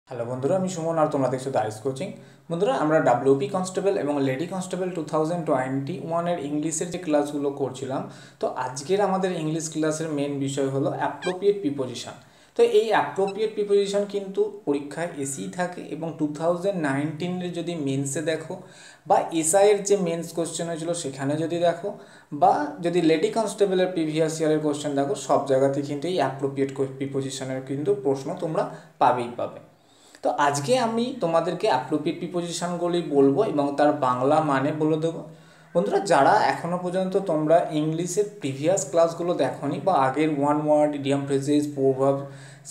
Hello বন্ধুরা, আমি সুমন আর তোমরা দেখছো দ্য আইস কোচিং। বন্ধুরা, আমরা ডাব্লিউপি কনস্টেবল এবং লেডি কনস্টেবল 2021 ইংলিশের যে ক্লাসগুলো করছিলাম, তো আজকের আমাদের ইংলিশ ক্লাসের মেন বিষয় হলো অ্যাপ্রোপ্রিয়েট প্রিপোজিশন। তো এই অ্যাপ্রোপ্রিয়েট প্রিপোজিশন কিন্তু পরীক্ষায় এসেই থাকে এবং 2019-এর যদি মেন্সে দেখো বা এসআইয়ের যে মেন্স কোশ্চেন হয়েছিল সেখানে যদি দেখো বা যদি লেডি কনস্টেবলের প্রিভিয়াস ইয়ারের কোশ্চেন দেখো, সব জায়গাতে কিন্তু এই অ্যাপ্রোপ্রিয়েট প্রিপোজিশনের কিন্তু প্রশ্ন তোমরা পাবে। তো আজকে আমি তোমাদেরকে অ্যাপ্রোপ্রিয়েট প্রিপোজিশনগুলি বলবো এবং তার বাংলা মানে বলে দেবো। বন্ধুরা, যারা এখনও পর্যন্ত তোমরা ইংলিশের প্রিভিয়াস ক্লাসগুলো দেখোনি বা আগের ওয়ান ওয়ার্ড, ইডিয়াম ফ্রেজেস, প্রভাব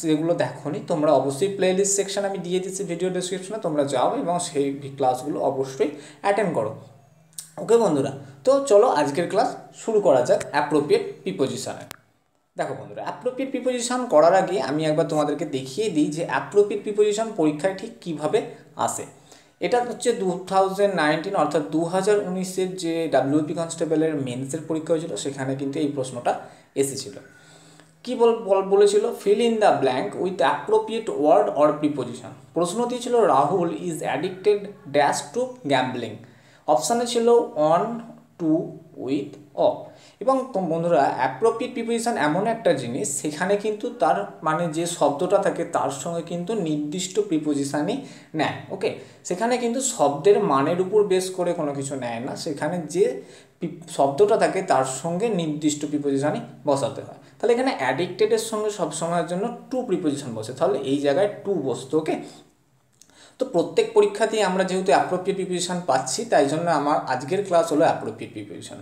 সেগুলো দেখোনি, তোমরা অবশ্যই প্লেলিস্ট সেকশন আমি দিয়ে দিচ্ছি ভিডিও ডেসক্রিপশনে, তোমরা যাও এবং সেই ক্লাসগুলো অবশ্যই অ্যাটেন্ড করো। ওকে বন্ধুরা, তো চলো আজকের ক্লাস শুরু করা যাক অ্যাপ্রোপ্রিয়েট প্রিপোজিশনে। দেখো বন্ধুরা, অ্যাপ্রোপ্রিয়েট প্রিপোজিশন করার আগে আমি একবার তোমাদেরকে দেখিয়ে দিই যে অ্যাপ্রোপ্রিয়েট প্রিপোজিশন পরীক্ষায় ঠিক কীভাবে আসে। এটা হচ্ছে 2019 অর্থাৎ 2019-এর যে ডাব্লিউপি কনস্টেবলের মেন্সের পরীক্ষা হয়েছিল, সেখানে কিন্তু এই প্রশ্নটা এসেছিল। কী বলেছিল? Fill in the blank with appropriate word or preposition. প্রশ্ন দিয়েছিল Rahul is addicted dash to gambling. অপশানে ছিল অন, টু, উইথ, অফ। এবং বন্ধুরা, অ্যাপ্রোপ্রিয়েট প্রিপোজিশন এমন একটা জিনিস, সেখানে কিন্তু তার মানে যে শব্দটা থাকে তার সঙ্গে কিন্তু নির্দিষ্ট প্রিপোজিশানই নেয়। ওকে, সেখানে কিন্তু শব্দের মানের উপর বেস করে কোনো কিছু নেয় না, সেখানে যে শব্দটা থাকে তার সঙ্গে নির্দিষ্ট প্রিপোজিশানই বসাতে হয়। তাহলে এখানে অ্যাডিক্টেডের সঙ্গে সবসময়ের জন্য টু প্রিপোজিশন বসে, তাহলে এই জায়গায় টু বসতো। ওকে, তো প্রত্যেক পরীক্ষাতেই আমরা যেহেতু অ্যাপ্রোপ্রিয়েট প্রিপোজিশন পাচ্ছি, তাই জন্য আমার আজকের ক্লাস হলো অ্যাপ্রোপ্রিয়েট প্রিপোজিশন।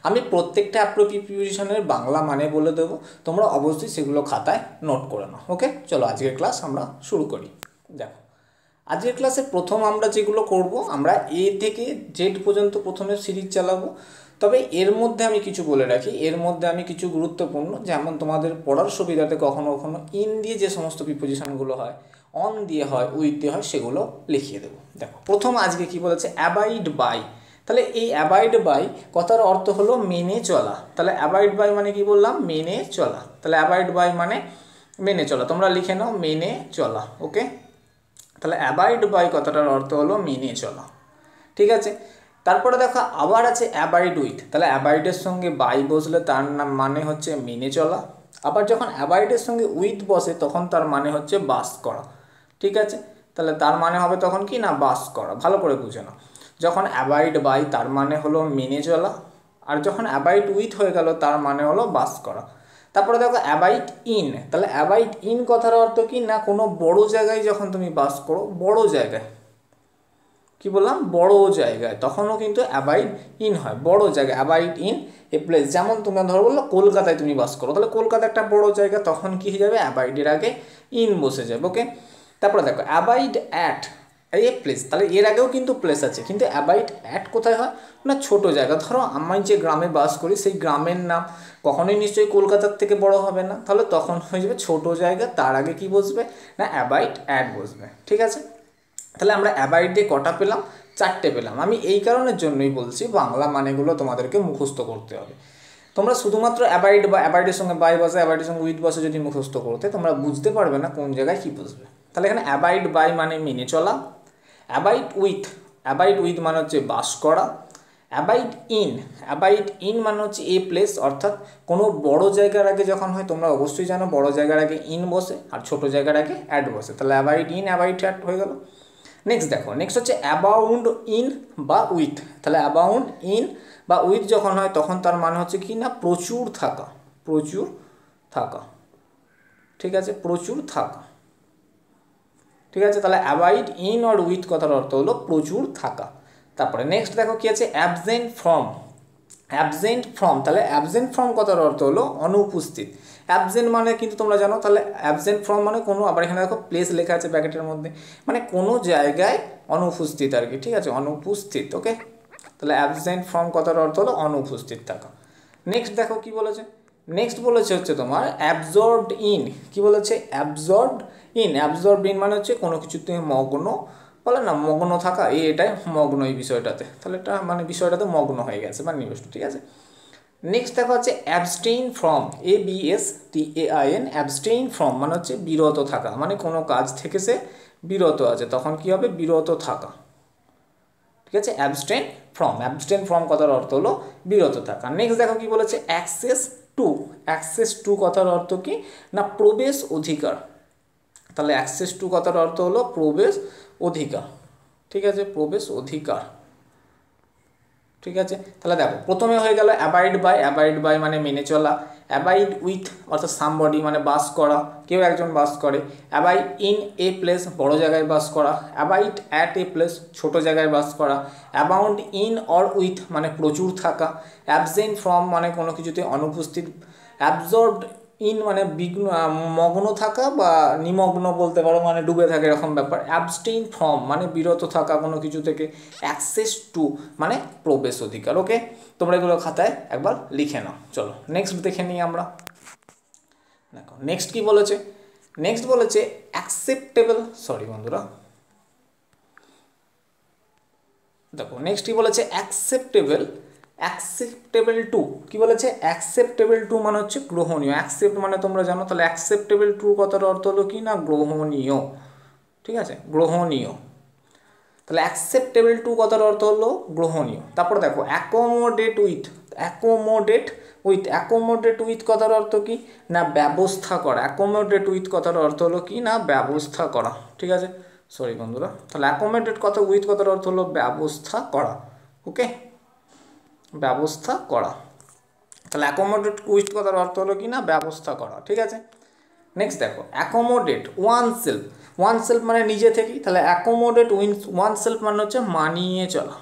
আমি প্রত্যেকটা অ্যাপ্রোপ্রিয়েট প্রিপোজিশনের বাংলা মানে বলে দেবো, তোমরা অবশ্যই সেগুলো খাতায় নোট করে নাও। ওকে, চলো আজকের ক্লাস আমরা শুরু করি। দেখো, আজকের ক্লাসে প্রথম আমরা যেগুলো করব, আমরা এ থেকে জেড পর্যন্ত প্রথমে সিরিজ চালাবো। তবে এর মধ্যে আমি কিছু বলে রাখি, এর মধ্যে আমি কিছু গুরুত্বপূর্ণ, যেমন তোমাদের পড়ার সুবিধাতে কখনো কখনো ইন দিয়ে যে সমস্ত প্রিপোজিশনগুলো হয়, অন দিয়ে হয়, উইথ দিয়ে হয়, সেগুলো লিখিয়ে দেবো। দেখো, প্রথম আজকে কি বলেছে? Abide by. তাহলে এই অ্যাবাইড বাই কথার অর্থ হলো মেনে চলা। তাহলে অ্যাবাইড বাই মানে কি বললাম? মেনে চলা। তাহলে অ্যাবাইড বাই মানে মেনে চলা, তোমরা লিখে নাও মেনে চলা। ওকে, তাহলে অ্যাবাইড বাই কথাটার অর্থ হলো মেনে চলা। ঠিক আছে, তারপরে দেখো আবার আছে অ্যাবাইড উইথ। তাহলে অ্যাবাইডের সঙ্গে বাই বসলে তার নাম মানে হচ্ছে মেনে চলা। আবার যখন অ্যাবাইডের সঙ্গে উইথ বসে তখন তার মানে হচ্ছে বাস করা। ঠিক আছে, তাহলে তার মানে হবে তখন কি না? বাস করা। ভালো করে বুঝে নাও, যখন অ্যাবাইড বাই তার মানে হলো মেনে চলা, আর যখন অ্যাবাইড উইথ হয়ে গেল তার মানে হলো বাস করা। তারপরে দেখো অ্যাবাইড ইন। তাহলে অ্যাবাইড ইন কথার অর্থ কি না? কোনো বড় জায়গায় যখন তুমি বাস করো, বড় জায়গায়, কি বললাম? বড় জায়গায়, তখনও কিন্তু অ্যাবাইড ইন হয়। বড় জায়গায়, অ্যাবাইড ইন এ প্লেস। যেমন তুমি ধরো বললো কলকাতায় তুমি বাস করো, তাহলে কলকাতা একটা বড় জায়গা, তখন কি হয়ে যাবে? অ্যাবাইডের আগে ইন বসে যাবে। ওকে, তারপরে দেখো অ্যাবাইড অ্যাট এ প্লেস। তাহলে এর আগেও কিন্তু প্লেস আছে, কিন্তু অ্যাবাইড অ্যাট কোথায় হয় না? ছোট জায়গা। ধরো আমি যে গ্রামে বাস করি, সেই গ্রামের নাম কখনোই নিশ্চয়ই কলকাতার থেকে বড় হবে না, তাহলে তখন হয়ে যাবে ছোট জায়গা, তার আগে কি বসবে না? অ্যাবাইড অ্যাট বসবে। ঠিক আছে, তাহলে আমরা অ্যাবাইড দিয়ে কটা পেলাম? চারটে পেলাম। আমি এই কারণের জন্যই বলছি বাংলা মানেগুলো তোমাদেরকে মুখস্থ করতে হবে। তোমরা শুধুমাত্র অ্যাবাইড বা অ্যাবাইডের সঙ্গে বাই বসে, অ্যাবাইডের সঙ্গে উইথ বসে যদি মুখস্থ করতে, তোমরা বুঝতে পারবে না কোন জায়গায় কী বসবে। তাহলে এখানে অ্যাবাইড বাই মানে মেনে চলা, অ্যাবাইড উইথ মানে হচ্ছে বাস করা, অ্যাবাইড ইন মানে হচ্ছে এ প্লেস, অর্থাৎ কোনো বড় জায়গার আগে যখন হয়, তোমরা অবশ্যই জানো বড় জায়গার আগে ইন বসে আর ছোট জায়গার আগে অ্যাড বসে। তাহলে অ্যাবাইড ইন, অ্যাবাইড অ্যাড হয়ে গেল। নেক্সট দেখো, নেক্সট হচ্ছে অ্যাবাউন্ড ইন বা উইথ। তাহলে অ্যাবাউন্ড ইন বা উইথ যখন হয় তখন তার মানে হচ্ছে কি না? প্রচুর থাকা, প্রচুর থাকা। ঠিক আছে, প্রচুর থাকা। ঠিক আছে, তাহলে অ্যাবাইড ইন অর উইথ কথার অর্থ হলো প্রচুর থাকা। তারপরে নেক্সট দেখো কি আছে? Absent from. অ্যাবসেন্ট ফ্রম, তাহলে অ্যাবসেন্ট ফ্রম কথার অর্থ হলো অনুপস্থিত। অ্যাবসেন্ট মানে কিন্তু তোমরা জানো, তাহলে অ্যাবসেন্ট ফ্রম মানে কোনো, আবার এখানে দেখো প্লেস লেখা আছে ব্র্যাকেটের মধ্যে, মানে কোনো জায়গায় অনুপস্থিত আর কি। ঠিক আছে, অনুপস্থিত। ওকে, তাহলে অ্যাবসেন্ট ফ্রম কথার অর্থ হলো অনুপস্থিত থাকা। নেক্সট দেখো কি বলেছে? নেক্সট বলেছে হচ্ছে তোমার অ্যাবজর্বড ইন। কি বলেছে? Absorbed in. অ্যাবজর্বড ইন মানে হচ্ছে কোনো কিছুতে মগ্ন, বলে না মগ্ন থাকা, এটাই মগ্ন এই বিষয়টাতে। তাহলে এটা মানে বিষয়টাতে মগ্ন হয়ে গেছে বা নিবিষ্ট। ঠিক আছে, নেক্সট দেখা হচ্ছে abstain from. ABSTAIN, abstain from মানে হচ্ছে বিরত থাকা, মানে কোনো কাজ থেকে সে বিরত আছে, তখন কি হবে? বিরত থাকা। ঠিক আছে, অ্যাবস্টেন ফ্রম কথার অর্থ হলো বিরত থাকা। নেক্সট দেখো কি বলেছে, অ্যাক্সেস টু কথার অর্থ কি না প্রবেশ অধিকার। তাহলে অ্যাক্সেস টু কথার অর্থ হলো প্রবেশ অধিকার। ঠিক আছে, প্রবেশ অধিকার। ঠিক আছে, তাহলে দেখো প্রথমে হয়ে গেল অ্যাবাইড বাই মানে মেনে চলা, অ্যাবাইড উইথ অর্থাৎ সামবডি মানে বাস করা, কেউ একজন বাস করে, অ্যাবাইড ইন এ প্লেস বড় জায়গায় বাস করা, অ্যাবাইড অ্যাট এ প্লেস ছোট জায়গায় বাস করা, অ্যাবাউন্ড ইন অর উইথ মানে প্রচুর থাকা, অ্যাবসেন্ট ফ্রম মানে কোনো কিছুতে অনুপস্থিত, অ্যাবজর্বড ইন মানে মগ্ন থাকা বা নিমগ্ন বলতে পারো, মানে ডুবে থাকে এরকম ব্যাপার, অ্যাবস্টেইন ফ্রম মানে বিরত থাকা কোনো কিছু থেকে, অ্যাক্সেস টু মানে প্রবেশ অধিকার। ওকে, তোমরা এগুলো খাতায় একবার লিখে নাও। চলো নেক্সট দেখে নিই আমরা। দেখো নেক্সট কি বলেছে, নেক্সট বলেছে অ্যাকসেপ্টেবল, সরি বন্ধুরা, দেখো নেক্সট কি বলেছে অ্যাকসেপ্টেবল টু, কি বলেছে অ্যাকসেপ্টেবল টু মানে হচ্ছে গ্রহণীয়, অ্যাকসেপ্ট মানে তোমরা জানো, তাহলে অ্যাকসেপ্টেবল টু কথার অর্থ হলো কি না গ্রহণীয়। ঠিক আছে, গ্রহণীয়, তাহলে অ্যাকসেপ্টেবল টু কথার অর্থ হলো গ্রহণীয়। তারপরে দেখো অ্যাকোমোডেট উইথ কথার অর্থ কি না ব্যবস্থা করা, অ্যাকোমোডেট উইথ কথার অর্থ হলো কি না ব্যবস্থা করা। ঠিক আছে, সরি বন্ধুরা, তাহলে অ্যাকোমোডেট কথা উইথ কথার অর্থ হলো ব্যবস্থা করা। ওকে, ব্যবস্থা করা, তাহলে অ্যাকোমোডেট উইথ কথার অর্থ হলো কি না ব্যবস্থা করা। ঠিক আছে, নেক্সট দেখো অ্যাকোমোডেট ওয়ান সেলফ মানে নিজে থেকেই, তাহলে অ্যাকোমোডেট ওয়ান সেলফ মানে হচ্ছে মানিয়ে চলা।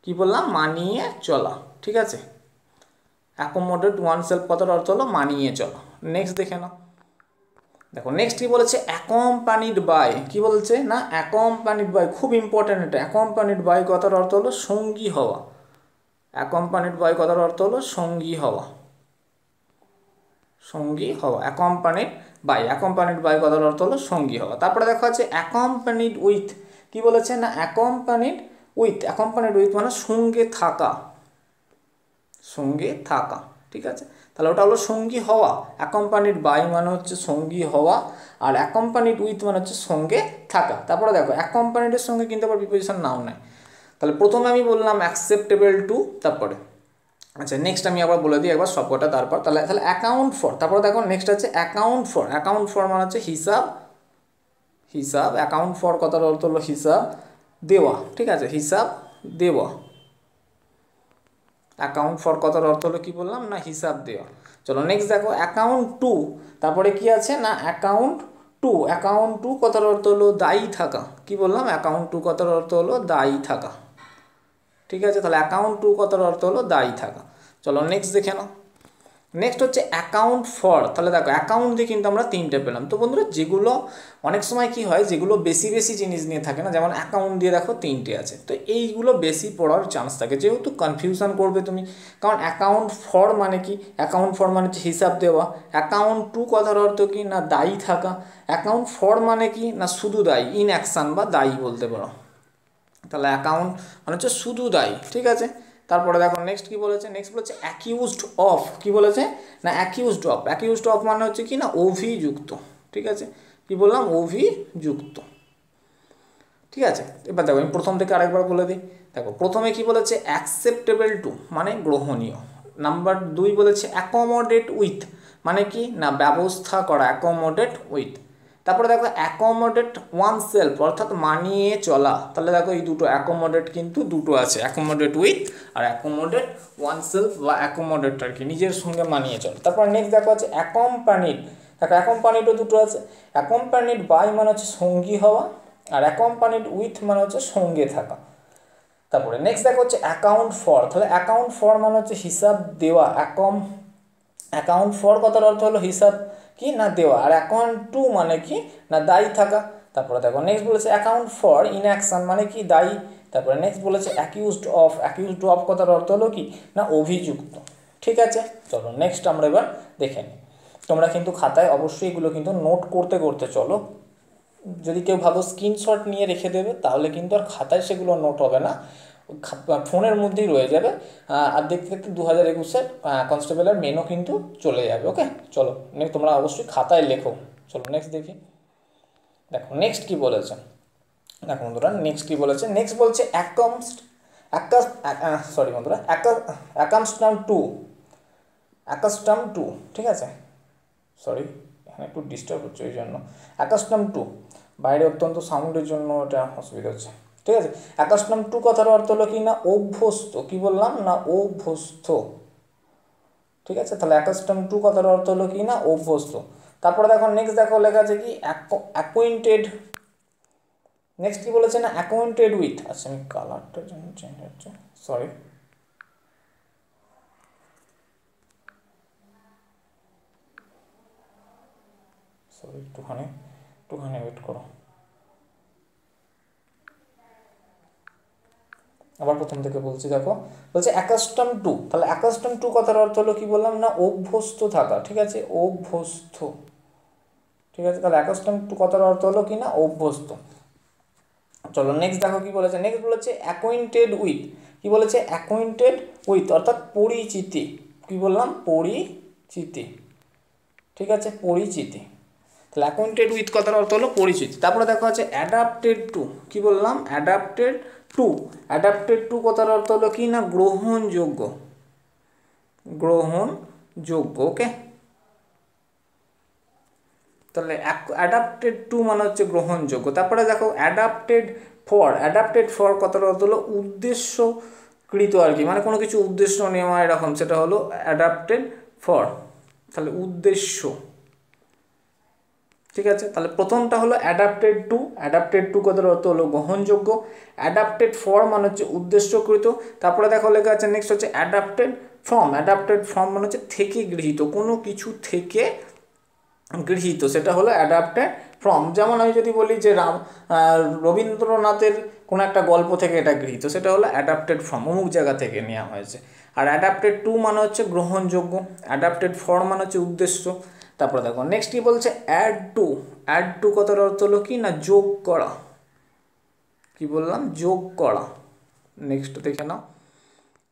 কি বললাম? মানিয়ে চলা। ঠিক আছে, অ্যাকোমোডেট ওয়ান সেলফ কথার অর্থ হলো মানিয়ে চলা। নেক্সট দেখে নাও, দেখো নেক্সট কি বলেছে অ্যাকম্পানিড বাই, কি বলছে না অ্যাকম্পানিড বাই, খুব ইম্পর্টেন্ট এটা, অ্যাকম্পানিড বাই কথার অর্থ হলো সঙ্গী হওয়া, অ্যাকম্পানিড বাই কথার অর্থ হলো সঙ্গী হওয়া, সঙ্গী হওয়া, অ্যাকম্পানিড বাই কথার অর্থ হলো সঙ্গী হওয়া। তারপরে দেখো আছে অ্যাকম্পানিড উইথ, কি বলেছে না অ্যাকম্পানিড উইথ মানে সঙ্গে থাকা, সঙ্গে থাকা। ঠিক আছে, তাহলে ওটা হলো সঙ্গী হওয়া, অ্যাকম্পানিড বাই মানে হচ্ছে সঙ্গী হওয়া, আর অ্যাকম্পানিড উইথ মানে হচ্ছে সঙ্গে থাকা। তারপরে দেখো অ্যাকম্পানিডের সঙ্গে কিন্তু আবার প্রিপোজিশন নাও নেয়। তাহলে প্রথমে আমি বললাম অ্যাকসেপ্টেবল টু, তারপরে আচ্ছা নেক্সট আমি আবার বলে দিই একবার সবকটা, তারপর তাহলে অ্যাকাউন্ট ফর, তারপরে দেখো নেক্সট আছে অ্যাকাউন্ট ফর মানে হচ্ছে হিসাব, অ্যাকাউন্ট ফর কথার অর্থ হলো হিসাব দেওয়া। ঠিক আছে, হিসাব দেওয়া, অ্যাকাউন্ট ফর কথার অর্থ হলো কি বললাম না হিসাব দেওয়া। চলো নেক্সট দেখো অ্যাকাউন্ট টু, তারপরে কি আছে না অ্যাকাউন্ট টু কথার অর্থ হলো দায়ী থাকা। কি বললাম? অ্যাকাউন্ট টু কথার অর্থ হলো দায়ী থাকা। ঠিক আছে, তাহলে অ্যাকাউন্ট টু কথার অর্থ হলো দায়ী থাকা। চলো নেক্সট দেখে নাও, নেক্সট হচ্ছে অ্যাকাউন্ট ফর। তাহলে দেখো অ্যাকাউন্ট দিয়ে কিন্তু আমরা তিনটে পেলাম। তো বন্ধুরা যেগুলো অনেক সময় কি হয়, যেগুলো বেশি জিনিস নিয়ে থাকে না, যেমন অ্যাকাউন্ট দিয়ে দেখো তিনটে আছে, তো এইগুলো বেশি পড়ার চান্স থাকে, যেহেতু কনফিউশন করবে তুমি। কারণ অ্যাকাউন্ট ফর মানে কি, অ্যাকাউন্ট ফর মানে হচ্ছে হিসাব দেওয়া, অ্যাকাউন্ট টু কথার অর্থ কি না দায়ী থাকা, অ্যাকাউন্ট ফর মানে কি না শুধু দায়ী, ইন অ্যাকশান বা দায়ী বলতে পারো। তাহলে অ্যাকাউন্ট মানে হচ্ছে শুধু দায়ী। ঠিক আছে, তারপরে দেখো নেক্সট কি বলেছে, নেক্সট বলেছে অ্যাকিউজড অফ, কি বলেছে না অ্যাকিউজড অফ মানে হচ্ছে কি না অভিযুক্ত। ঠিক আছে, কি বললাম অভিযুক্ত। ঠিক আছে, এবার দেখো আমি প্রথম থেকে আরেকবার বলে দিই। দেখো প্রথমে কি বলেছে অ্যাকসেপ্টেবল টু মানে গ্রহণীয়, নাম্বার 2 বলেছে অ্যাকোমোডেট উইথ মানে কি না ব্যবস্থা করা, অ্যাকোমোডেট উইথ। তারপরে দেখো অ্যাকোমোডেট ওয়ান সেলফ অর্থাৎ মানিয়ে চলা। তাহলে দেখো এই দুটো অ্যাকোমোডেট কিন্তু দুটো আছে, অ্যাকোমোডেট উইথ আর অ্যাকোমোডেট ওয়ান সেলফ বা অ্যাকোমোডেট আর কি নিজের সঙ্গে মানিয়ে চলা। তারপর নেক্সট দেখো আছে অ্যাকম্পানিড, দেখো অ্যাকম্পানিডও দুটো আছে, অ্যাকম্পানিড বাই মানে হচ্ছে সঙ্গী হওয়া, আর অ্যাকম্পানিড উইথ মানে হচ্ছে সঙ্গে থাকা। তারপরে নেক্সট দেখো হচ্ছে অ্যাকাউন্ট ফর, তাহলে অ্যাকাউন্ট ফর মানে হচ্ছে হিসাব দেওয়া, অ্যাকাউন্ট ফর কথার অর্থ হলো হিসাব কি না দেওয়া, আর অ্যাকাউন্ট টু মানে কি না দায়ী থাকা। তারপরে দেখো নেক্সট বলেছে অ্যাকাউন্ট ফর ইনঅ্যাকশন মানে কি দায়ী। তারপরে নেক্সট বলেছে অ্যাকিউজড অফ কথার অর্থ হলো কি না অভিযুক্ত। ঠিক আছে, চলো নেক্সট আমরা এবার দেখে নিই। তোমরা কিন্তু খাতায় অবশ্যই এগুলো কিন্তু নোট করতে চলো, যদি কেউ ভালো স্ক্রিনশট নিয়ে রেখে দেবে তাহলে কিন্তু আর খাতায় সেগুলো নোট হবে না, ফোনের মধ্যেই রয়ে যাবে। আর দেখতে দেখতে 2021-এর কনস্টেবলের মেনও কিন্তু চলে যাবে। ওকে, চলো নেক্সট তোমরা অবশ্যই খাতায় লেখো। চলো নেক্সট দেখি। দেখো নেক্সট কি বলেছে, দেখো বন্ধুরা নেক্সট কি বলেছে, নেক্সট বলছে সরি বন্ধুরা অ্যাকাস্টাম টু, অ্যাকাস্টাম টু, ঠিক আছে, সরি এখানে একটু ডিস্টার্ব হচ্ছে ওই জন্য, অ্যাকাস্টাম টু, বাইরে অত্যন্ত সাউন্ডের জন্য এটা অসুবিধা হচ্ছে, ঠিক আছে। অ্যাকাস্টাম টু কথার অর্থ হলো কি না অভ্যস্ত, কি বললাম না অভ্যস্ত, ঠিক আছে। তাহলে অ্যাকাস্টাম টু কথার অর্থ হলো কি না অভ্যস্ত। তারপরে দেখো নেক্সট দেখো লেখা আছে কি অ্যাকোয়েন্টেড, নেক্সট কি বলেছে না অ্যাকোয়েন্টেড উইথ, আচ্ছা আমি কালারটার জন্য চেঞ্জ হচ্ছে, সরি, সরি একটুখানি ওয়েট করো, আবার প্রথম থেকে বলছি, দেখো বলছে অ্যাকাস্টম টু, তাহলে অ্যাকাস্টম টু কথার অর্থ হলো কি বললাম না অভ্যস্ত থাকা, ঠিক আছে, অভ্যস্ত, ঠিক আছে। তাহলে অ্যাকাস্টম টু কথার অর্থ হলো কি না অভ্যস্ত। চলো নেক্সট দেখো কি বলেছে, নেক্সট বলেছে অ্যাকোয়েন্টেড উইথ, কি বলেছে অ্যাকোয়েন্টেড উইথ অর্থাৎ পরিচিতি, কি বললাম পরিচিতি, ঠিক আছে, পরিচিতি। তাহলে অ্যাকোয়েন্টেড উইথ কথার অর্থ হলো পরিচিতি। তারপরে দেখো আছে অ্যাডাপ্টেড টু, কি বললাম অ্যাডাপ্টেড টু, অ্যাডাপ্টেড টু কথার অর্থ হলো কি না গ্রহণযোগ্য, গ্রহণযোগ্য, ওকে। তাহলে অ্যাডাপ্টেড টু মানে হচ্ছে গ্রহণযোগ্য। তারপরে দেখো অ্যাডাপ্টেড ফর কথার অর্থ হলো উদ্দেশ্যকৃত আর কি, মানে কোনো কিছু উদ্দেশ্য নেওয়া এরকম, সেটা হলো অ্যাডাপ্টেড ফর, তাহলে উদ্দেশ্য, ঠিক আছে। তাহলে প্রথমটা হলো অ্যাডাপ্টেড টু কথার অর্থ হলো গ্রহণযোগ্য, অ্যাডাপ্টেড ফর মানে হচ্ছে উদ্দেশ্যকৃত। তারপরে দেখো লেখা আছে নেক্সট হচ্ছে অ্যাডাপ্টেড ফ্রম মানে হচ্ছে থেকে গৃহীত, কোনো কিছু থেকে গৃহীত, সেটা হলো অ্যাডাপ্টেড ফ্রম। যেমন আমি যদি বলি যে রবীন্দ্রনাথের কোনো একটা গল্প থেকে এটা গৃহীত, সেটা হলো অ্যাডাপ্টেড ফ্রম, অমুক জায়গা থেকে নেওয়া হয়েছে। আর অ্যাডাপ্টেড টু মানে হচ্ছে গ্রহণযোগ্য, অ্যাডাপ্টেড ফর মানে হচ্ছে উদ্দেশ্য। তারপরে দেখো নেক্সট কি বলছে অ্যাড টু কথার অর্থ হলো কি না যোগ করা, কি বললাম যোগ করা। নেক্সট দেখে নাও,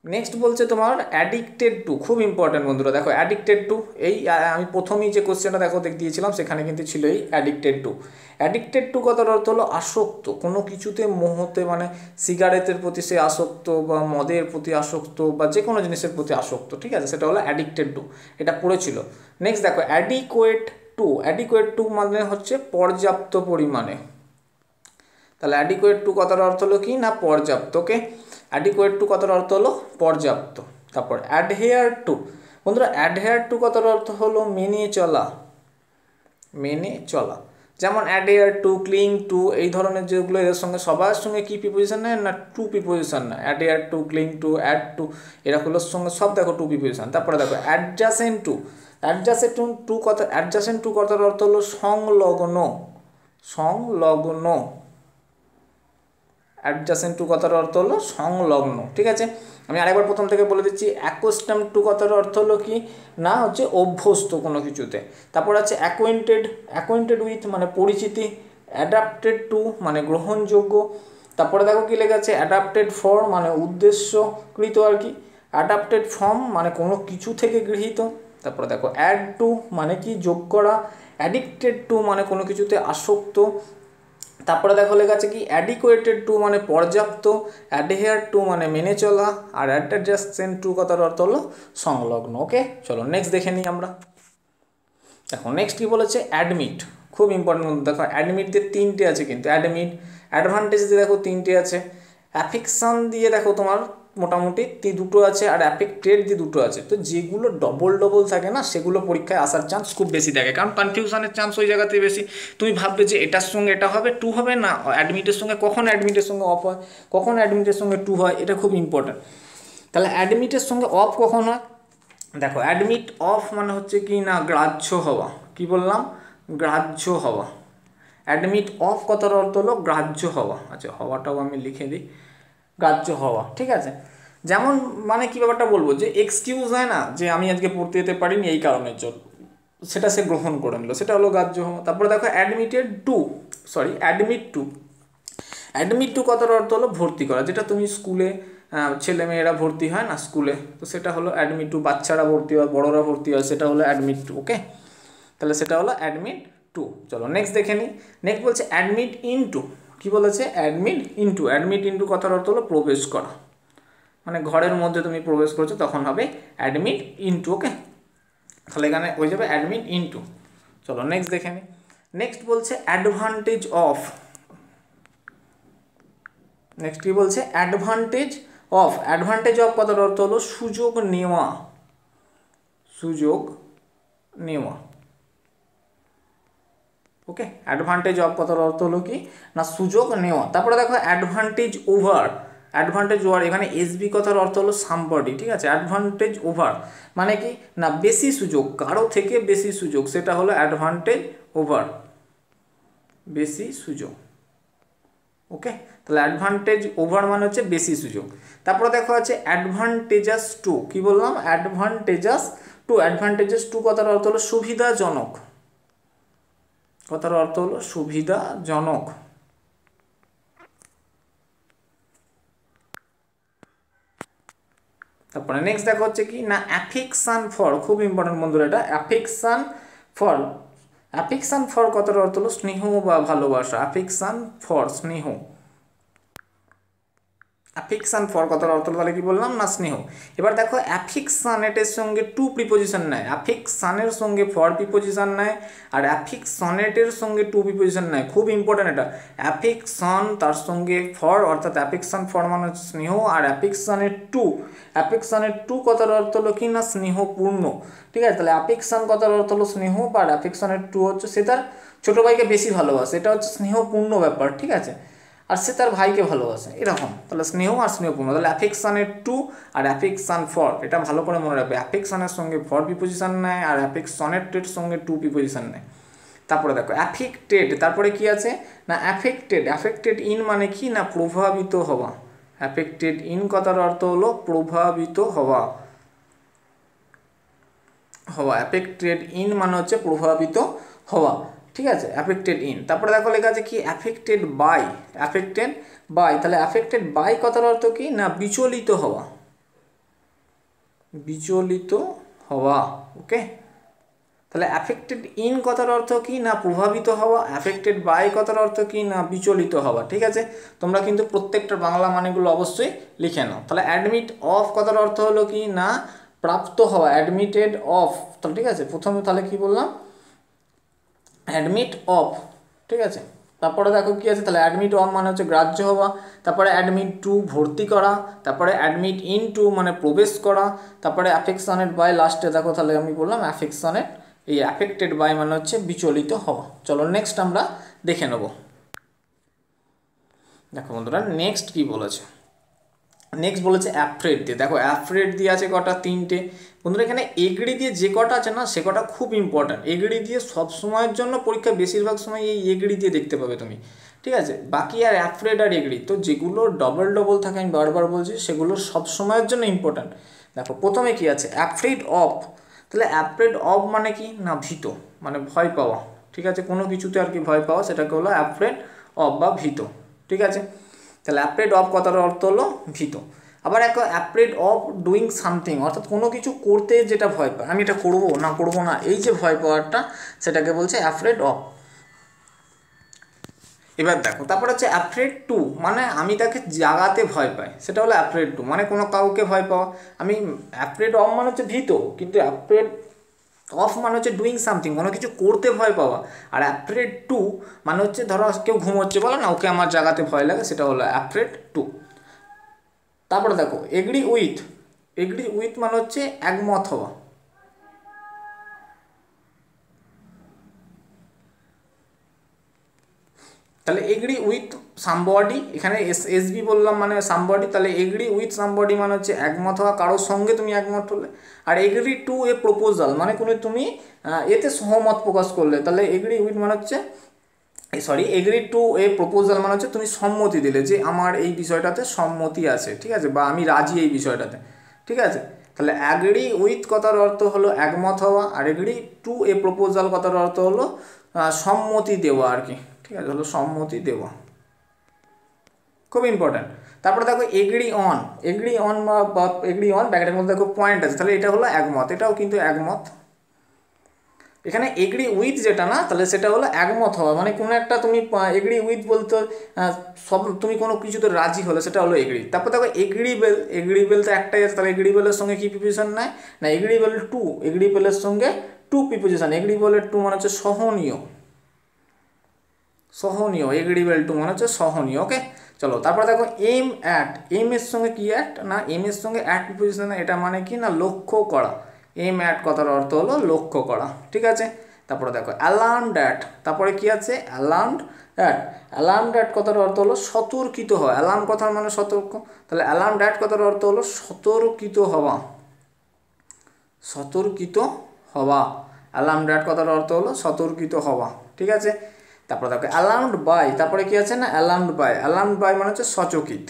নেক্সট বলছে তোমার অ্যাডিক্টেড টু, খুব ইম্পর্টেন্ট বন্ধুরা, দেখো অ্যাডিক্টেড টু, এই আমি প্রথমেই যে কোশ্চেনটা দেখো দিয়েছিলাম সেখানে কিন্তু ছিল এই অ্যাডিক্টেড টু কথার অর্থ হলো আসক্ত, কোনো কিছুতে মোহতে, মানে সিগারেটের প্রতি সে আসক্ত বা মদের প্রতি আসক্ত বা যে কোনো জিনিসের প্রতি আসক্ত, ঠিক আছে, সেটা হলো অ্যাডিক্টেড টু, এটা পড়েছিল। নেক্সট দেখো অ্যাডিকুয়েট টু মানে হচ্ছে পর্যাপ্ত পরিমাণে, তাহলে অ্যাডিকুয়েট টু কথার অর্থ হলো কি না পর্যাপ্ত, ওকে। অ্যাডিকুয়েট টু কথার অর্থ হলো পর্যাপ্ত। তারপর অ্যাডহেয়ার টু, বন্ধুরা অ্যাডহেয়ার টু কথার অর্থ হলো মেনে চলা, যেমন অ্যাডহেয়ার টু, ক্লিং টু, এই ধরনের যেগুলো এদের সঙ্গে সবার সঙ্গে কি প্রিপোজিশন নেয় না টু প্রিপোজিশন নেয়, adhere to, cling to, add to, এরাগুলোর সঙ্গে সব দেখো টু প্রিপোজিশন। তারপরে দেখো অ্যাডজাসেন্ট টু কথার অর্থ হলো সংলগ্ন, অ্যাডজাসেন্ট টু কথার অর্থ হলো সংলগ্ন, ঠিক আছে। আমি আরেকবার প্রথম থেকে বলে দিচ্ছি, অ্যাকোস্টাম টু কথার অর্থ হলো কি না হচ্ছে অভ্যস্ত কোনো কিছুতে। তারপর আছে অ্যাকোয়েন্টেড উইথ মানে পরিচিতি, অ্যাডাপ্টেড টু মানে গ্রহণযোগ্য। তারপরে দেখো কি লেখা আছে অ্যাডাপ্টেড ফর মানে উদ্দেশ্যকৃত আর কি, অ্যাডাপ্টেড ফ্রম মানে কোনো কিছু থেকে গৃহীত। তারপরে দেখো অ্যাড টু মানে কি যোগ করা, অ্যাডিক্টেড টু মানে কোনো কিছুতে আসক্ত। তারপরে দেখো লেখা আছে কি অ্যাডিকুয়েটেড টু মানে পর্যাপ্ত, অ্যাডহেয়ার টু মানে মেনে চলা, আর অ্যাডজাসেন্ট টু কথার অর্থ হলো সংলগ্ন, ওকে। চলো নেক্সট দেখে নিই আমরা। দেখো নেক্সট কি বলেছে অ্যাডমিট, খুব ইম্পর্টেন্ট, দেখো অ্যাডমিট দিয়ে তিনটে আছে কিন্তু, অ্যাডভান্টেজ দিয়ে দেখো তিনটে আছে, অ্যাফেকশন দিয়ে দেখো তোমার মোটামুটি দুটো আছে, আর অ্যাফেক্টেড দিয়ে দুটো আছে। তো যেগুলো ডবল থাকে না সেগুলো পরীক্ষায় আসার চান্স খুব বেশি থাকে, কারণ কনফিউশনের চান্স ওই জায়গাতেই বেশি। তুমি ভাববে যে এটার সঙ্গে এটা হবে টু হবে না, অ্যাডমিটের সঙ্গে কখন অ্যাডমিটের সঙ্গে অফ হয়, কখন অ্যাডমিটের সঙ্গে টু হয়, এটা খুব ইম্পর্ট্যান্ট। তাহলে অ্যাডমিটের সঙ্গে অফ কখন হয়, দেখো অ্যাডমিট অফ মানে হচ্ছে কি না গ্রাহ্য হওয়া, কি বললাম গ্রাহ্য হওয়া, অ্যাডমিট অফ কথার অর্থ হলো গ্রাহ্য হওয়া। আচ্ছা হওয়াটাও আমি লিখে দিই, গ্রাহ্য হওয়া, ঠিক আছে। যেমন মানে কি ব্যাপারটা বলবো যে এক্সকিউজ হয় না যে আমি আজকে পড়তে যেতে পারিনি এই কারণের জন্য, সেটা সে গ্রহণ করে নিল, সেটা হলো গ্রাহ্য হওয়া। তারপরে দেখো অ্যাডমিট টু কথার অর্থ হলো ভর্তি করা, যেটা তুমি স্কুলে ছেলে মেয়েরা ভর্তি হয় না স্কুলে, তো সেটা হলো অ্যাডমিট টু, বাচ্চারা ভর্তি হয়, বড়রা ভর্তি হয়, সেটা হলো অ্যাডমিট টু, ওকে। তাহলে সেটা হলো অ্যাডমিট টু। চলো নেক্সট দেখে নিই। নেক্সট বলছে অ্যাডমিট ইনটু, কি বলেছে অ্যাডমিট ইনটু। অ্যাডমিট ইনটু কথার অর্থ হলো প্রবেশ করা, মানে ঘরের মধ্যে তুমি প্রবেশ করছো তখন হবে অ্যাডমিট ইনটু। ওকে, তাহলে এখানে হয়ে যাবে অ্যাডমিট ইনটু। চলো নেক্সট দেখে নিই। নেক্সট বলছে অ্যাডভান্টেজ অফ। নেক্সট কি বলছে অ্যাডভান্টেজ অফ। অ্যাডভান্টেজ অফ কথার অর্থ হলো সুযোগ নেওয়া, সুযোগ নেওয়া। ওকে, অ্যাডভান্টেজ অফ কথার অর্থ হলো কি না সুযোগ নেওয়া। তারপরে দেখো অ্যাডভান্টেজ ওভার। অ্যাডভান্টেজ ওভার, এখানে এসবি কথার অর্থ হলো সামবডি, ঠিক আছে। অ্যাডভান্টেজ ওভার মানে কি না বেশি সুযোগ, কারো থেকে বেশি সুযোগ, সেটা হলো অ্যাডভান্টেজ ওভার, বেশি সুযোগ। ওকে, তাহলে অ্যাডভান্টেজ ওভার মানে হচ্ছে বেশি সুযোগ। তারপরে দেখো আছে অ্যাডভান্টেজাস টু। কি বললাম অ্যাডভান্টেজাস টু। অ্যাডভান্টেজাস টু কথার অর্থ হলো সুবিধাজনক, কথার অর্থ হলো সুবিধাজনক। তারপরে নেক্সট দেখা হচ্ছে কি না অ্যাফেকশন ফর। খুব ইম্পর্টেন্ট বন্ধুরা এটা, অ্যাফেকশন ফর। অ্যাফেকশন ফর কথার অর্থ হলো স্নেহ বা ভালোবাসা। অ্যাফেকশন ফর স্নেহ। অ্যাফেকশন ফর কথার অর্থ তাহলে কি বললাম না স্নেহ। এবার দেখো অ্যাফেকশনেটের সঙ্গে টু প্রিপোজিশন নেয়, অ্যাফেকশনের সঙ্গে ফর প্রিপোজিশন নেয়, আর অ্যাফেকশনেটের সঙ্গে টু প্রিপোজিশন নেয়। খুব ইম্পর্টেন্ট এটা, অ্যাফেকশন তার সঙ্গে ফর, অর্থাৎ অ্যাফেকশন ফর মানে স্নেহ, আর অ্যাফেকশনের টু। অ্যাফেকশনের টু কথার অর্থ হলো কি না স্নেহপূর্ণ, ঠিক আছে। তাহলে অ্যাফেকশন কথার অর্থ হলো স্নেহ, বা অ্যাফেকশনের টু হচ্ছে সে তার ছোটো ভাইকে বেশি ভালোবাসে, এটা হচ্ছে স্নেহপূর্ণ ব্যাপার, ঠিক আছে। আর সে তার ভাইকে ভালোবাসে এরকম, তাহলে স্নেহ আর স্নেহপূর্ণ। তাহলে অ্যাফেকশনের টু আর অ্যাফেকশন ফর, এটা ভালো করে মনে রাখবে। অ্যাফেকশনের সঙ্গে ফর প্রিপোজিশন নেয়, আর অ্যাফেকশনেটের সঙ্গে টু প্রিপোজিশন নেয়। তারপরে দেখো অ্যাফেক্টেড, তারপরে কি আছে না অ্যাফেক্টেড। অ্যাফেক্টেড ইন মানে কি না প্রভাবিত হওয়া। অ্যাফেক্টেড ইন কথার অর্থ হলো প্রভাবিত হওয়া, হওয়া। অ্যাফেক্টেড ইন মানে হচ্ছে প্রভাবিত হওয়া, ঠিক আছে। Affected in. তারপরে দেখো লেখা আছে কি অ্যাফেক্টেড বাই। অ্যাফেক্টেড বাই, তাহলে অ্যাফেক্টেড বাই কথার অর্থ কি না বিচলিত হওয়া, বিচলিত হওয়া। ওকে, তাহলে অ্যাফেক্টেড ইন কথার অর্থ কি না প্রভাবিত হওয়া, অ্যাফেক্টেড বাই কথার অর্থ কি না বিচলিত হওয়া, ঠিক আছে। তোমরা কিন্তু প্রত্যেকটা বাংলা মানেগুলো অবশ্যই লিখে নাও। তাহলে অ্যাডমিট অফ কথার অর্থ হলো কি না প্রাপ্ত হওয়া, অ্যাডমিটেড অফ। তাহলে ঠিক আছে, প্রথমে তাহলে কি বললাম অ্যাডমিট অফ, ঠিক আছে। তারপরে দেখো কি আছে, তাহলে অ্যাডমিট অফ মানে হচ্ছে গ্রাহ্য হওয়া, তারপরে অ্যাডমিট টু ভর্তি করা, তারপরে অ্যাডমিট ইন টু মানে প্রবেশ করা, তারপরে অ্যাফেকশনেট বাই লাস্টে দেখো, তাহলে আমি বললাম অ্যাফেকশনেট, এই অ্যাফেক্টেড বাই মানে হচ্ছে বিচলিত হওয়া। চলো নেক্সট আমরা দেখে নেব। দেখো বন্ধুরা নেক্সট কি বলেছে, নেক্সট বলেছে অ্যাফ্রেড দিয়ে। দেখো অ্যাফ্রেড দিয়ে আছে কটা, তিনটে। বন্ধুরা এখানে এগ্রি দিয়ে যে কটা আছে না সে কটা খুব ইম্পর্ট্যান্ট। এগ্রি দিয়ে সব সময়ের জন্য পরীক্ষা বেশিরভাগ সময় এই এগ্রি দিয়ে দেখতে পাবে তুমি, ঠিক আছে। বাকি আর অ্যাফ্রেড আর এগ্রি, তো যেগুলো ডবল ডবল থাকে আমি বারবার বলছি সেগুলো সব সময়ের জন্য ইম্পর্ট্যান্ট। দেখো প্রথমে কি আছে অ্যাফ্রেড অফ। তাহলে অ্যাফ্রেড অফ মানে কি না ভীত, মানে ভয় পাওয়া, ঠিক আছে। কোনো কিছুতে আর কি ভয় পাওয়া, সেটাকে হলো অ্যাফ্রেড অফ বা ভীত, ঠিক আছে। তাহলে অ্যাফ্রেড অফ কথার অর্থ হলো ভীত। আবার এক অ্যাফ্রেড অফ ডুইং সামথিং, অর্থাৎ কোনো কিছু করতে যেটা ভয় পায়, আমি এটা করবো না, এই যে ভয় পাওয়াটা সেটাকে বলছে অ্যাফ্রেড অফ। এবার দেখো তারপর হচ্ছে অ্যাফ্রেড টু, মানে আমি তাকে জাগাতে ভয় পাই, সেটা হলো অ্যাফ্রেড টু, মানে কোনো কাউকে ভয় পাওয়া। আমি অ্যাফ্রেড অফ মানে হচ্ছে ভীত, কিন্তু অ্যাফ্রেড অফ মানে হচ্ছে ডুইং সামথিং, কোনো কিছু করতে ভয় পাওয়া। আর অ্যাফ্রেড টু মানে হচ্ছে ধরো কেউ ঘুমোচ্ছে বলো না ওকে আমার জাগাতে ভয় লাগে, সেটা হলো অ্যাফ্রেড টু। তারপরে দেখো এগ্রি উইথ। এগ্রি উইথ মানে হচ্ছে একমত হওয়া। তাহলে এগ্রি উইথ সামবডি, এখানে এসবি বললাম মানে সামবডি, তাহলে এগ্রি উইথ সামবডি মানে হচ্ছে একমত হওয়া, কারোর সঙ্গে তুমি একমত হলে। আর এগ্রি টু এ প্রপোজাল মানে কোনো তুমি এতে সহমত প্রকাশ করলে, তাহলে এগ্রি উইথ মানে হচ্ছে এগ্রি টু এ প্রপোজাল মানে হচ্ছে তুমি সম্মতি দিলে যে আমার এই বিষয়টাতে সম্মতি আছে, ঠিক আছে, বা আমি রাজি এই বিষয়টাতে, ঠিক আছে। তাহলে অ্যাগ্রি উইথ কথার অর্থ হলো একমত হওয়া, আর এগ্রি টু এ প্রপোজাল কথার অর্থ হলো সম্মতি দেওয়া আর কি, ঠিক আছে, হলো সম্মতি দেওয়া, খুব ইম্পর্ট্যান্ট। তারপরে দেখো এগ্রি অন। এগ্রি অন বা এগ্রি অন ব্যাকেটের মধ্যে দেখো পয়েন্ট আছে, তাহলে এটা হলো একমত, এটাও কিন্তু একমত। এখানে এগ্রি উইথ যেটা না, তাহলে সেটা হলো একমত হওয়া, মানে কোনো একটা তুমি এগ্রি উইথ বলতে সব তুমি কোনো কিছুতে রাজি হলে সেটা হলো এগ্রি। তারপর দেখো এগ্রিবেল, এগ্রিবেল তো একটাই আছে, তাহলে এগ্রিবেলের সঙ্গে কি প্রিপোজিশন নেয় না এগ্রিবেল টু, এগ্রিবেলের সঙ্গে টু প্রিপোজিশন, এগ্রিবেলের টু মানে হচ্ছে সহনীয়, সহনীয়, এগ্রিবেল টু মানে হচ্ছে সহনীয়। ওকে চলো তারপরে দেখো এম অ্যাট, এম এর সঙ্গে কি অ্যাট না এম এর সঙ্গে অ্যাট প্রিপোজিশন, এটা মানে কি না লক্ষ্য করা, এম অ্যাট কথার অর্থ হলো লক্ষ্য করা, ঠিক আছে। তারপরে দেখো অ্যালার্মড অ্যাট, তারপরে কি আছে অ্যালার্মড অ্যাট, অ্যালার্মড অ্যাট কথার অর্থ হলো সতর্কিত হওয়া, অ্যালার্ম কথার মানে সতর্ক, তাহলে অ্যালার্মড অ্যাট কথার অর্থ হলো সতর্কিত হওয়া, সতর্কিত হওয়া, অ্যালার্মড অ্যাট কথার অর্থ হলো সতর্কিত হওয়া, ঠিক আছে। তারপরে দেখো অ্যালার্মড বাই, তারপরে কি আছে না অ্যালার্মড বাই, অ্যালার্মড বাই মানে হচ্ছে সচকিত,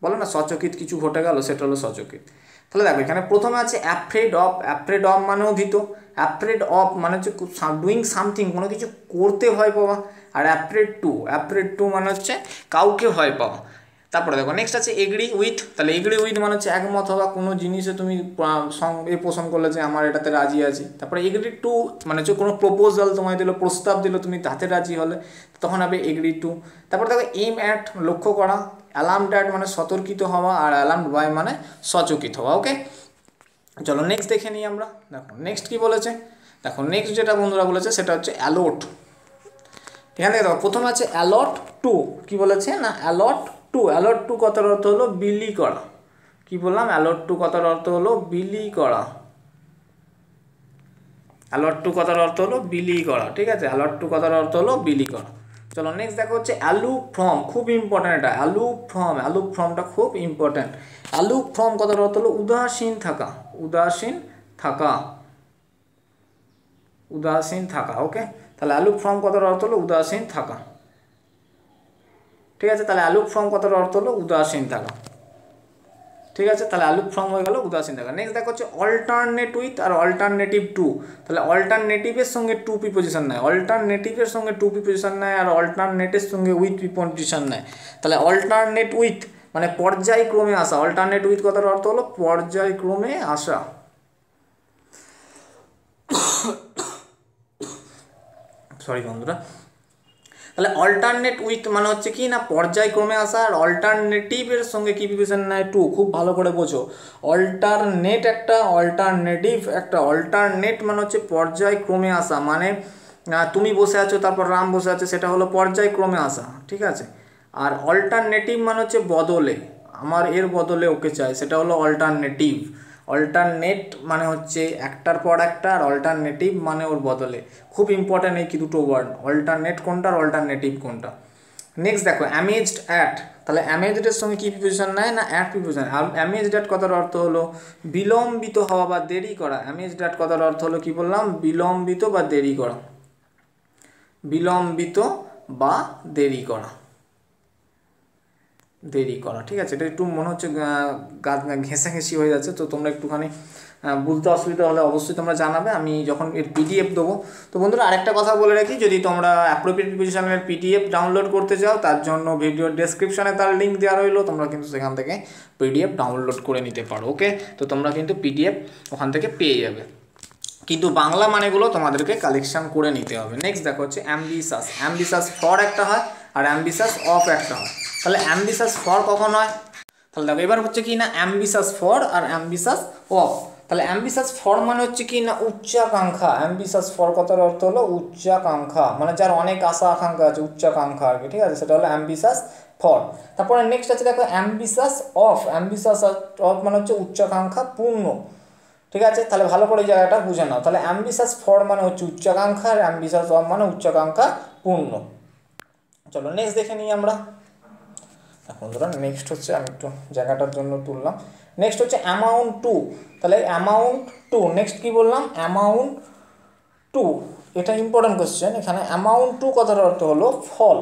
বলো না সচকিত কিছু ঘটে গেল সেটা হলো সচকিত। তাহলে দেখো এখানে প্রথমে আছে অ্যাফ্রেড অফ, অ্যাফ্রেড অফ মানেও ভীত, অ্যাফ্রেড অফ মানে হচ্ছে ডুইং সামথিং কোনো কিছু করতে ভয় পাওয়া, আর অ্যাফ্রেড টু, অ্যাফ্রেড টু মানে হচ্ছে কাউকে ভয় পাওয়া। তারপরে দেখো নেক্সট আছে এগ্রি উইথ, তাহলে এগ্রি উইথ মানে হচ্ছে একমত হওয়া, কোনো জিনিসে তুমি পোষণ করলে যে আমার এটাতে রাজি আছি। তারপরে এগ্রি টু মানে হচ্ছে কোনো প্রপোজাল তোমায় দিল, প্রস্তাব দিল, তুমি তাতে রাজি হলে তখন হবে এগ্রি টু। তারপরে দেখো এম অ্যাট লক্ষ্য করা, অ্যালার্মড অ্যাট মানে সতর্কিত হওয়া, আর অ্যালার্মড বাই মানে সচকিত হওয়া। ওকে চলো নেক্সট দেখে নিই আমরা। দেখো নেক্সট কি বলেছে, দেখো নেক্সট যেটা বন্ধুরা বলেছে সেটা হচ্ছে অ্যালোট। এখান থেকে দেখো প্রথমে আছে অ্যালট টু, কি বলেছে না অ্যালট টু, অ্যালট টু কথার অর্থ হলো বিলি করা, কি বললাম অ্যালট টু কথার অর্থ হলো বিলি করা, অ্যালট টু কথার অর্থ হলো বিলি করা, ঠিক আছে, অ্যালট টু কথার অর্থ হলো বিলি করা। চলো নেক্সট দেখো হচ্ছে অ্যালু ফ্রম, খুব ইম্পর্ট্যান্ট এটা অ্যালু ফ্রম, অ্যালু ফ্রমটা খুব ইম্পর্ট্যান্ট। অ্যালু ফ্রম কথার অর্থ হলো উদাসীন থাকা, উদাসীন থাকা, উদাসীন থাকা। ওকে তাহলে অ্যালু ফ্রম কথার অর্থ হলো উদাসীন থাকা, ঠিক আছে, তাহলে অ্যালুক ফ্রম কথার অর্থ হলো উদাসীন থাকা, ঠিক আছে, তাহলে অ্যালুক ফ্রম হয়ে গেল উদাসীন থাকা। নেক্সট দেখো হচ্ছে অল্টারনেট উইথ আর অল্টারনেটিভ টু, তাহলে অল্টারনেটিভের সঙ্গে টু প্রিপোজিশন নেয়, অল্টারনেটিভের সঙ্গে টু প্রিপোজিশন নেয়, আর অল্টারনেটের সঙ্গে উইথ প্রিপোজিশন নেয়। তাহলে অল্টারনেট উইথ মানে পর্যায়ক্রমে আসা, অল্টারনেট উইথ কথার অর্থ হলো পর্যায়ক্রমে আসা, সরি বন্ধুরা। তাহলে অল্টারনেট উইথ মানে হচ্ছে কি না পর্যায়ক্রমে আসা, আর অল্টারনেটিভের সঙ্গে কি প্রিপোজিশন নেয় টু, খুব ভালো করে বোঝো। অল্টারনেট একটা, অল্টারনেটিভ একটা, অল্টারনেট মানে হচ্ছে পর্যায়ক্রমে আসা, মানে তুমি বসে আছো তারপর রাম বসে আছে, সেটা হলো পর্যায়ক্রমে আসা, ঠিক আছে। আর অল্টারনেটিভ মানে হচ্ছে বদলে, আমার এর বদলে ওকে চাই, সেটা হলো অল্টারনেটিভ। অল্টারনেট মানে হচ্ছে একটার পর একটা, আর অল্টারনেটিভ মানে ওর বদলে, খুব ইম্পর্ট্যান্ট এই কি দুটো ওয়ার্ড, অল্টারনেট কোনটা আর অল্টারনেটিভ কোনটা। নেক্সট দেখো অ্যামেজড অ্যাট, তাহলে অ্যামেজডের সঙ্গে কী প্রিপোজিশন নেয় না অ্যাট প্রিপোজিশন। অ্যামেজড অ্যাট কথার অর্থ হলো বিলম্বিত হওয়া বা দেরি করা, অ্যামেজড অ্যাট কথার অর্থ হলো কি বললাম বিলম্বিত বা দেরি করা, বিলম্বিত বা দেরি করা, দেরি করা, ঠিক আছে। এটা একটু মনে হচ্ছে ঘেঁষাঘেঁষি হয়ে যাচ্ছে, তো তোমরা একটুখানি বুঝতে অসুবিধা হলে অবশ্যই তোমরা জানাবে আমি যখন এর পিডিএফ দেবো। তো বন্ধুরা আরেকটা কথা বলে রাখি, যদি তোমরা অ্যাপ্রোপ্রিয়েট প্রিপোজিশনের পিডিএফ ডাউনলোড করতে চাও তার জন্য ভিডিওর ডেসক্রিপশনে তার লিঙ্ক দেওয়া রইলো, তোমরা কিন্তু সেখান থেকে পিডিএফ ডাউনলোড করে নিতে পারো। ওকে তো তোমরা কিন্তু পিডিএফ ওখান থেকে পেয়ে যাবে, কিন্তু বাংলা মানেগুলো তোমাদেরকে কালেকশন করে নিতে হবে। নেক্সট দেখো হচ্ছে অ্যাম্বিশাস, অ্যাম্বিশাস ফর একটা হয় আর অ্যাম্বিশাস অফ একটা হয়। তাহলে অ্যাম্বিশাস ফর কখন হয়, তাহলে দেখো এবার হচ্ছে কি না অ্যাম্বিশাস ফর আর অ্যাম্বিশাস অফ। তাহলে অ্যাম্বিশাস ফর মানে হচ্ছে কি না উচ্চাকাঙ্ক্ষা, অ্যাম্বিশাস ফর কথার অর্থ হলো উচ্চাকাঙ্ক্ষা, মানে যার অনেক আশা আকাঙ্ক্ষা আছে, উচ্চাকাঙ্ক্ষা আর কি, ঠিক আছে, সেটা হলো অ্যাম্বিশাস ফর। তারপরে নেক্সট আছে দেখো অ্যাম্বিশাস অফ, অ্যাম্বিশাস অফ মানে হচ্ছে উচ্চাকাঙ্ক্ষা পূর্ণ, ঠিক আছে। তাহলে ভালো করে জায়গাটা বুঝে নাও, তাহলে অ্যাম্বিশাস ফর মানে হচ্ছে উচ্চাকাঙ্ক্ষা, আর অ্যাম্বিশাস অফ মানে উচ্চাকাঙ্ক্ষা পূর্ণ। চলো নেক্সট দেখে নিই আমরা। বন্ধুরা নেক্সট হচ্ছে আমি একটু জায়গাটার জন্য তুললাম, নেক্সট হচ্ছে অ্যামাউন্ট টু, তাহলে অ্যামাউন্ট টু নেক্সট কি বললাম অ্যামাউন্ট টু, এটা ইম্পর্টেন্ট কোশ্চেন। এখানে অ্যামাউন্ট টু কথার অর্থ হলো ফল,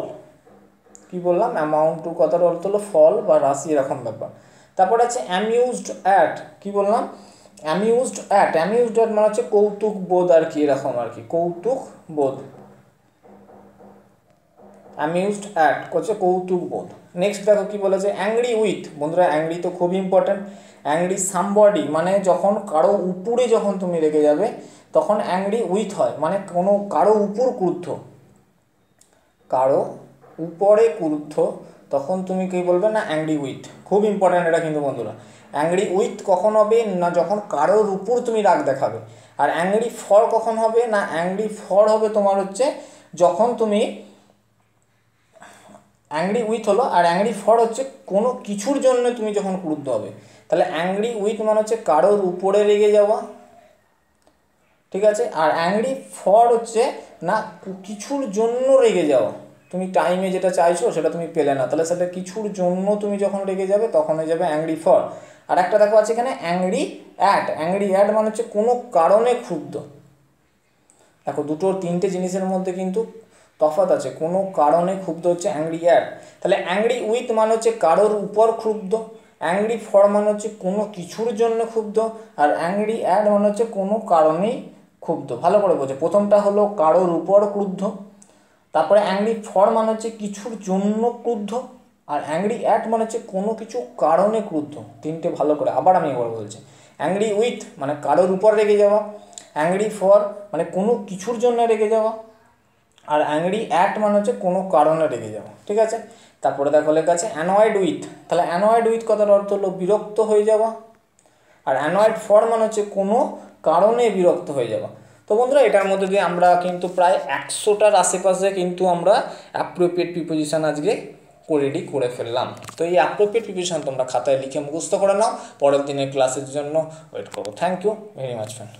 কি বললাম অ্যামাউন্ট টু কথার অর্থ হলো ফল বা রাশি এরকম ব্যাপার। তারপর আছে অ্যামিউজড অ্যাট, কি বললাম অ্যামিউজড অ্যাট, অ্যামিউজড অ্যাট মানে হচ্ছে কৌতুক বোধ আর কি, এরকম আর কি, কৌতুক বোধ, অ্যামিউজড অ্যাট হচ্ছে কৌতুক বোধ। নেক্সট দেখো কি বলেছে অ্যাংরি উইথ, বন্ধুরা অ্যাংরি তো খুব ইম্পর্ট্যান্ট। অ্যাংরি সামবডি মানে যখন কারো উপরে যখন তুমি রেগে যাবে তখন অ্যাংরি উইথ হয়, মানে কোনো কারো উপর ক্রুদ্ধ, কারো উপরে ক্রুদ্ধ, তখন তুমি কী বলবে না অ্যাংরি উইথ। খুব ইম্পর্ট্যান্ট এটা কিন্তু বন্ধুরা। অ্যাংরি উইথ কখন হবে না যখন কারোর উপর তুমি রাগ দেখাবে। আর অ্যাংরি ফর কখন হবে না অ্যাংরি ফর হবে তোমার হচ্ছে যখন তুমি অ্যাংরি উইথ হলো, আর অ্যাংরি ফর হচ্ছে কোনো কিছুর জন্য তুমি যখন ক্রুদ্ধ হবে। তাহলে অ্যাংরি উইথ মানে হচ্ছে কারোর উপরে রেগে যাওয়া, ঠিক আছে। আর অ্যাংরি ফর হচ্ছে না কিছুর জন্য রেগে যাওয়া, তুমি টাইমে যেটা চাইছো সেটা তুমি পেলে না, তাহলে সেটা কিছুর জন্য তুমি যখন রেগে যাবে তখন হয়ে যাবে অ্যাংরি ফর। আর একটা দেখো আছে এখানে অ্যাংরি অ্যাট। অ্যাংরি অ্যাট মানে হচ্ছে কোনো কারণে ক্ষুব্ধ। দেখো দুটোর তিনটে জিনিসের মধ্যে কিন্তু তফাৎ আছে। কোনো কারণে ক্ষুব্ধ হচ্ছে অ্যাংরি অ্যাট। তাহলে অ্যাংরি উইথ মানে হচ্ছে কারোর উপর ক্ষুব্ধ, অ্যাংরি ফর মানে হচ্ছে কোনো কিছুর জন্য ক্ষুব্ধ, আর অ্যাংরি অ্যাট মানে হচ্ছে কোনো কারণেই ক্ষুব্ধ। ভালো করে বোঝো, প্রথমটা হলো কারোর উপর ক্রুদ্ধ, তারপরে অ্যাংরি ফর মানে হচ্ছে কিছুর জন্য ক্রুদ্ধ, আর অ্যাংরি অ্যাট মানে হচ্ছে কোনো কিছু কারণে ক্রুদ্ধ। তিনটে ভালো করে আবার আমি একবার বলছি। অ্যাংরি উইথ মানে কারোর উপর রেগে যাওয়া, অ্যাংরি ফর মানে কোনো কিছুর জন্য রেগে যাওয়া, আর অ্যাংরি অ্যাট মানে হচ্ছে কোনো কারণে রেগে যাওয়া, ঠিক আছে। তারপরে দেখো লেখা আছে অ্যানয়েড উইথ। তাহলে অ্যানয়েড উইথ কথার অর্থ হলো বিরক্ত হয়ে যাওয়া, আর অ্যানয়েড ফর মানে হচ্ছে কোনো কারণে বিরক্ত হয়ে যাওয়া। তো বন্ধুরা এটার মধ্যে দিয়ে আমরা কিন্তু প্রায় 100টার আশেপাশে কিন্তু আমরা অ্যাপ্রোপ্রিয়েট প্রিপোজিশন আজকে রেডি করে ফেললাম। তো এই অ্যাপ্রোপ্রিয়েট প্রিপোজিশন তোমরা খাতায় লিখে মুখস্থ করে নাও, পরের দিনের ক্লাসের জন্য ওয়েট করো। Thank you very much friend.